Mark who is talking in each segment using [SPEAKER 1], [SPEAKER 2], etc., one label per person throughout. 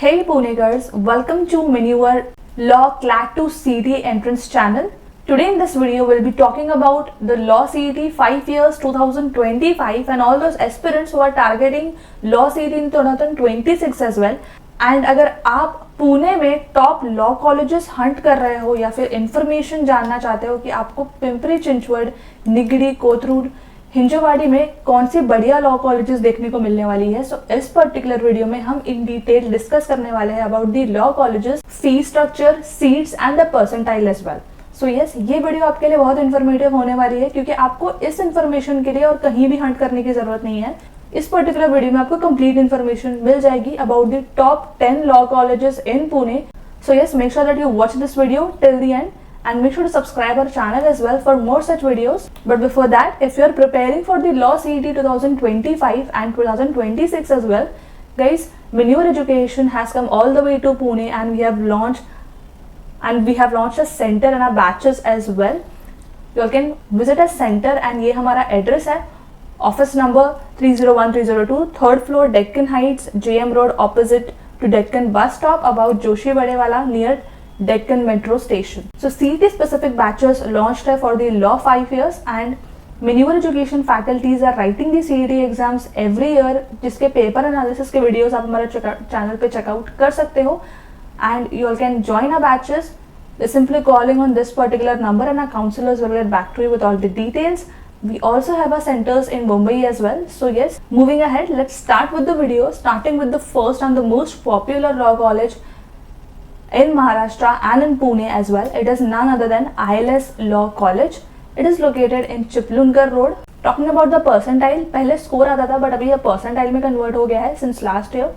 [SPEAKER 1] Hey Punegars, welcome to Manure Law CLAT 2 CET entrance channel. Today in this video we'll be talking about the Law CET 5 years 2025 and all those aspirants who are targeting Law CET in 2026 as well. And अगर आप पुणे में top law colleges Hunt कर रहे हो या फिर information जानना चाहते हो कि आपको पिंपरी चिंचवड, निगड़ी, कोथरूड, हिंजवाड़ी में कौन सी बढ़िया लॉ कॉलेजेस देखने को मिलने वाली है, सो इस पर्टिकुलर वीडियो में हम इन डिटेल डिस्कस करने वाले हैं about the law colleges, fee structure, seats and the percentile as well. So yes, ये वीडियो आपके लिए बहुत इन्फॉर्मेटिव होने वाली है क्योंकि आपको इस इन्फॉर्मेशन के लिए और कहीं भी हंट करने की जरूरत नहीं है. इस पर्टिकुलर वीडियो में आपको कंप्लीट इन्फॉर्मेशन मिल जाएगी about the top 10 law colleges in Pune. So yes, make sure that you watch this video till the end and make sure to subscribe our channel as well for more such videos. But before that, if you are preparing for the Law CET 2025 and 2026 as well, guys, Manure Education has come all the way to Pune and we have launched a center and our batches as well. You all can visit a center and ये हमारा address है, office number 301302, third floor, Deccan Heights, JM Road, opposite to Deccan bus stop, about Joshi Badewala, near Deccan Metro Station. So CET specific batches launched for the Law 5 years and Manure Education faculties are writing the CET exams every year, जिसके paper analysis के videos आप हमारे channel पे checkout कर सकते हो. And you all can join our batches by simply calling on this particular number and our counselors will get back to you with all the details. We also have our centers in Mumbai as well. So yes, moving ahead, let's start with the video, starting with the first and the most popular law college in Maharashtra and in Pune as well. It is none other than ILS Law College. It is located in Chiplunkar Road. Talking about the percentile, पहले score आता था but अभी ये percentile में convert हो गया है since last year.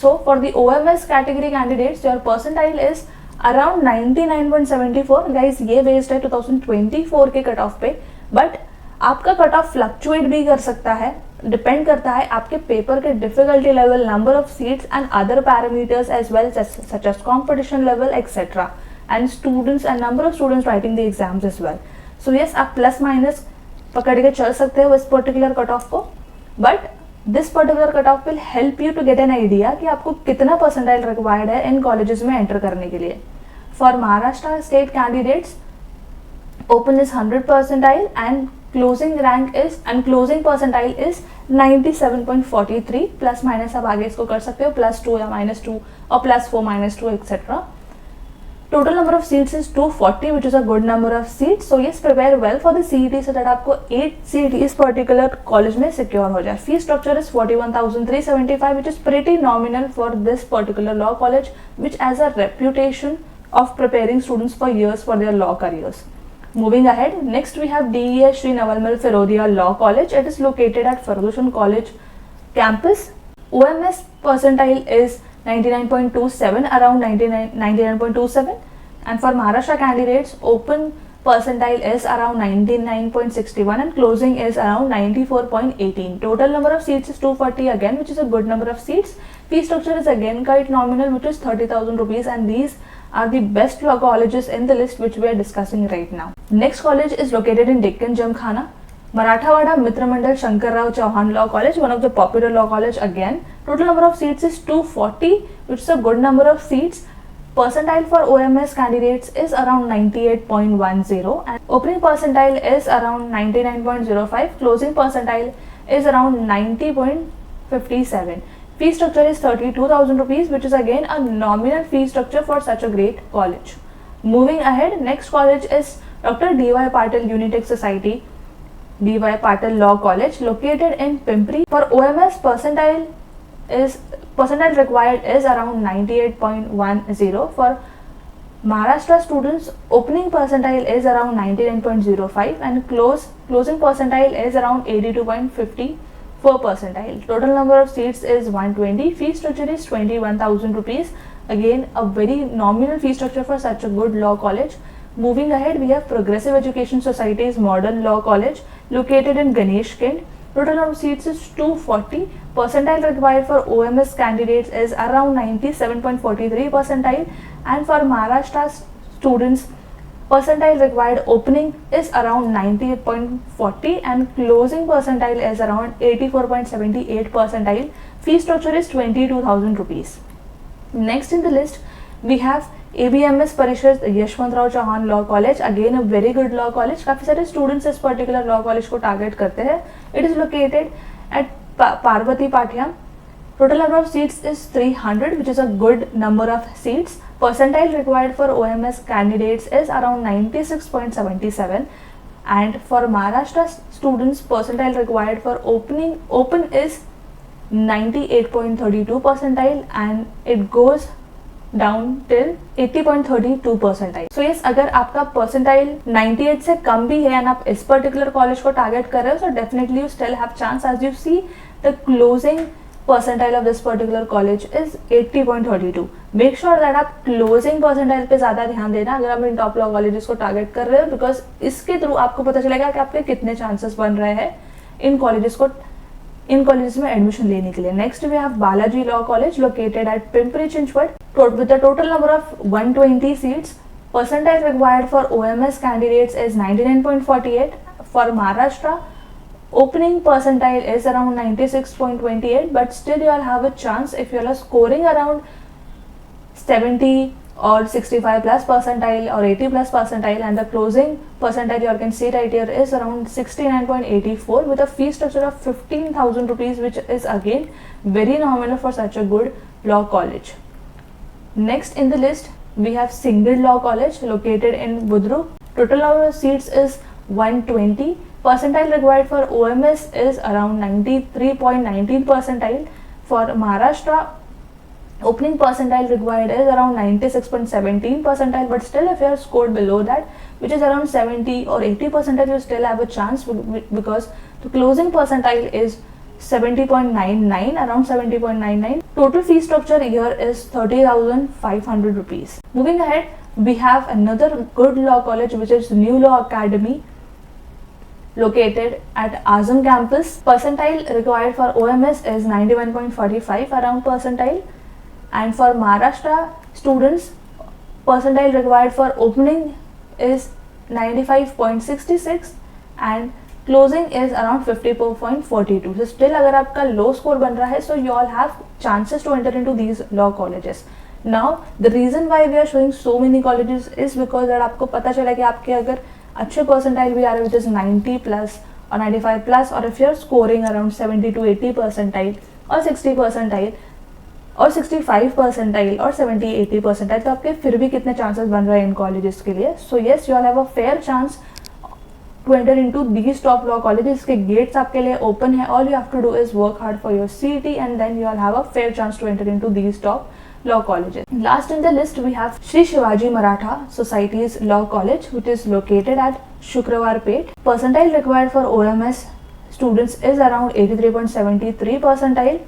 [SPEAKER 1] So for the OMS category candidates, your percentile is around 99.74. Guys, ये बेस्ड है 2024 के कट ऑफ पे, बट आपका कट ऑफ फ्लक्चुएट भी कर सकता है, डिपेंड करता है आपके पेपर के difficulty level, number of seats and other parameters as well such as competition level etcetera and students and number of students writing the exams as well. So yes, आप plus minus पकड़ के चल सकते हो इस particular cut off को, but this particular cut off will help you to get an idea कि आपको कितना परसेंटाइल रिक्वायर्ड है इन कॉलेजेस में एंटर करने के लिए. For Maharashtra state candidates, open is 100 percentile and closing percentile is 97.43. Plus minus आप आगे इसको कर सकते हो, +2 या -2 और +4 -2 etcetera. Total number of seats is 240 which is a good number of seats. So yes, prepare well for the CET so that आपको 8 seat इस पर्टिकुलर कॉलेज में सिक्योर हो जाए. Fee structure is 41,375 which is pretty nominal for this particular law college which has a reputation of preparing students for years for their law careers. Moving ahead, next we have DEA Shri Navalmal Firodia Law College. It is located at Fergusson College campus. OMS percentile is 99.27, around 99.27, and for Maharashtra candidates, open percentile is around 99.61 and closing is around 94.18. Total number of seats is 240 again, which is a good number of seats. Fee structure is again quite nominal, which is 30,000 rupees, and these are the best law colleges in the list which we are discussing right now. Next college is located in Deccan Gymkhana, Marathawada Mitramandal Shankar Rao Chauhan Law College, one of the popular law college again. Total number of seats is 240, which is a good number of seats. Percentile for OMS candidates is around 98.10 and opening percentile is around 99.05. Closing percentile is around 90.57. Fee structure is 32,000 rupees, which is again a nominal fee structure for such a great college. Moving ahead, next college is Dr. D.Y. Patil Unitech Society, D.Y. Patil Law College, located in Pimpri. For OMS, percentile required is around 98.10. For Maharashtra students, opening percentile is around 99.05 and closing percentile is around 82.54 percentile. Total number of seats is 120. Fee structure is 21,000 rupees. Again, a very nominal fee structure for such a good law college. Moving ahead, we have Progressive Education Society's Modern Law College, located in Ganesh Kind. Total number of seats is 240. Percentile required for OMS candidates is around 97.43 percentile, and for Maharashtra students, percentile required opening is around 98.40 and closing percentile is around 84.78 percentile. Fee structure is 22,000 rupees. Next in the list we have ABMS Parishad Yashwantrao Chavan law college, again a very good law college. काफ़ी सारे students इस particular law college को target करते हैं. It is located at Parvati Patiya. Total number of seats is 300, which is a good number of seats. Percentile required for OMS candidates is around 96.77, and for Maharashtra students percentile required for open is 98.32 percentile, and it goes down till 80.32 percentile. So yes, अगर आपका percentile 98 से कम भी है and आप इस particular college को target कर रहे हो, so definitely you still have chance. As you see, the closing percentile of this particular college is 80.32. Make sure that आप closing percentile पे ज़्यादा ध्यान देना अगर आप इन टॉप लॉ कॉलेजेस को टारगेट कर रहे हो, बिकॉज इसके थ्रू आपको पता चलेगा कि आपके कितने चांसेस बन रहे हैं इन कॉलेजेस में एडमिशन लेने के लिए. Next we have Balaji law college located at Pimpri Chinchwad with the total number of 120 seats. Percentile required for OMS candidates is 99.48. For Maharashtra, opening percentile is around 96.28, but still you all have a chance if you are scoring around 70 or 65 plus percentile or 80 plus percentile, and the closing percentile you all can see right here is around 69.84 with a fee structure of 15,000 rupees, which is again very nominal for such a good law college. Next in the list we have Single Law College located in Budru. Total number of seats is 120. Percentile required for OMS is around 93.19 percentile. For Maharashtra, opening percentile required is around 96.17 percentile, but still if you are scored below that, which is around 70 or 80 percentile, you still have a chance because the closing percentile is 70.99, around 70.99. Total fee structure here is 30,500 rupees. Moving ahead, we have another good law college, which is New Law Academy located at Azam campus. Percentile required for OMS is 91.45 around percentile, and for Maharashtra students percentile required for opening is 95.66 and closing is around 54.42. So still अगर आपका low score बन रहा है, so you all have chances to enter into these law colleges. Now the reason why we are showing so many colleges is because that आपको पता चला कि आपके अगर अच्छे परसेंटाइल भी आ रहे हैं, which is 90 प्लस और 95 प्लस, और if you are scoring around 70 to 80 percentile और 60 परसेंटाइल और 65 परसेंटाइल और 70-80 परसेंटाइल, तो आपके फिर भी कितने चांसेस बन रहे हैं इन कॉलेजेस के लिए. So yes, you all have a fair chance to enter into these top law colleges. के गेट्स आपके लिए ओपन है. All you have to do is work hard for your CET and then you all have a fair chance to enter into these top law colleges. Last in the list we have Shri Shivaji Maratha Society's Law College, which is located at Shukravarpet. Percentile required for OMS students is around 83.73 percentile,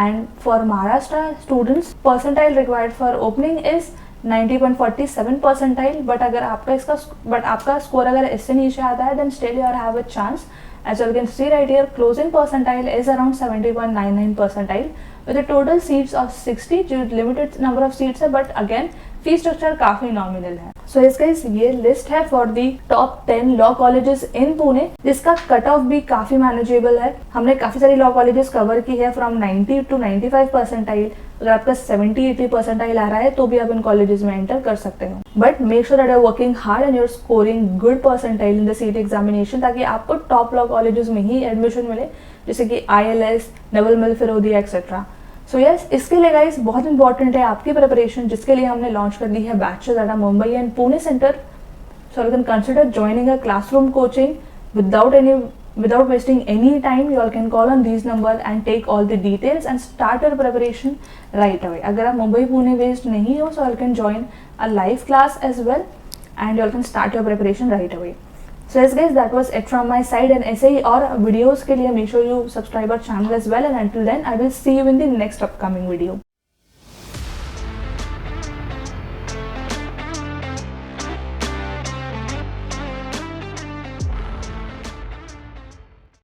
[SPEAKER 1] and for Maharashtra students percentile required for opening is 90.47 percentile. But अगर आपका score अगर इससे नीचे आता है, then still you have a chance. As you can see right here, closing percentile is around 70.99 percentile with a total seats of 60. जो limited number of seats है, but again fee structure काफी nominal है. सो इसका ये list है for the top 10 law colleges in Pune, जिसका cut off भी काफी मैनेजेबल है. हमने काफी सारी लॉ कॉलेजेस कवर की है फ्रॉम 90 to 95 परसेंटाइल. अगर आपका 70-80 परसेंटाइल आ रहा है तो भी आप इन कॉलेजेस में एंटर कर सकते हो. But make sure that you are working hard and you are scoring good percentile in the CET examination, ताकि आपको टॉप लॉ कॉलेजेस में ही एडमिशन मिले, जैसे कि ILS, नवल मिल फिरोदिया एक्सेट्रा. सो यस, इसके लिए गाइस बहुत इंपॉर्टेंट है आपकी प्रिपरेशन, जिसके लिए हमने लॉन्च कर दी है batches at Mumbai and Pune centre. So you can consider joining a classroom coaching without wasting any time. You all can call on these number and take all the details and start your preparation right away. अगर आप Mumbai Pune based नहीं हो, so you can join a live class as well and you all can start your preparation right away. So yes guys, that was it from my side, and ऐसे ही और videos के लिए make sure you subscribe our channel as well, and until then I will see you in the next upcoming video.